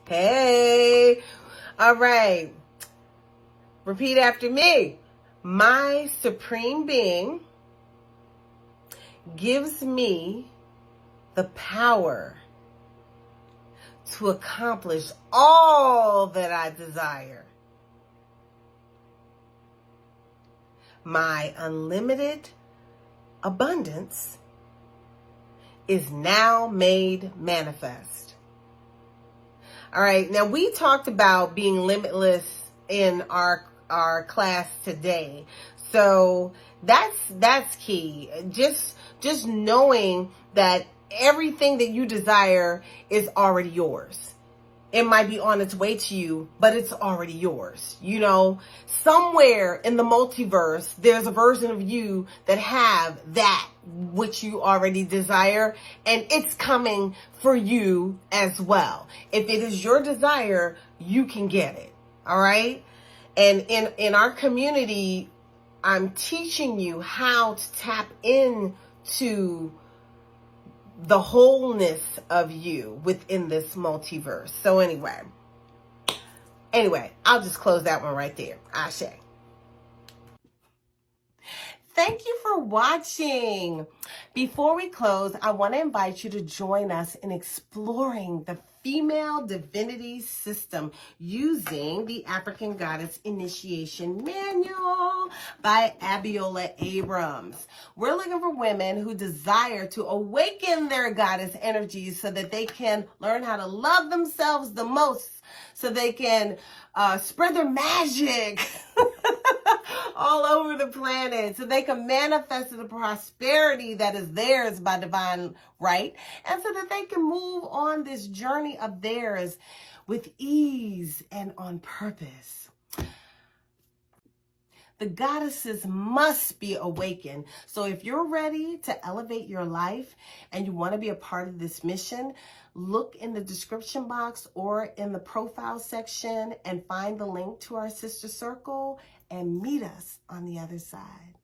Hey. All right. Repeat after me. My supreme being gives me the power to accomplish all that I desire. My unlimited abundance is now made manifest. All right, now we talked about being limitless in our class today. So that's key. Just knowing that everything that you desire is already yours. It might be on its way to you, but it's already yours. You know, somewhere in the multiverse, there's a version of you that have that which you already desire, and it's coming for you as well. If it is your desire, you can get it. All right. And in our community, I'm teaching you how to tap into the wholeness of you within this multiverse. So anyway, I'll just close that one right there. Ashe. Thank you for watching. Before we close, I want to invite you to join us in exploring the female divinity system using the African Goddess Initiation Manual by Abiola Abrams. We're looking for women who desire to awaken their goddess energies so that they can learn how to love themselves the most, so they can spread their magic all over the planet, so they can manifest the prosperity that is theirs by divine right, and so that they can move on this journey of theirs with ease and on purpose. The goddesses must be awakened. So if you're ready to elevate your life and you want to be a part of this mission, look in the description box or in the profile section and find the link to our sister circle and meet us on the other side.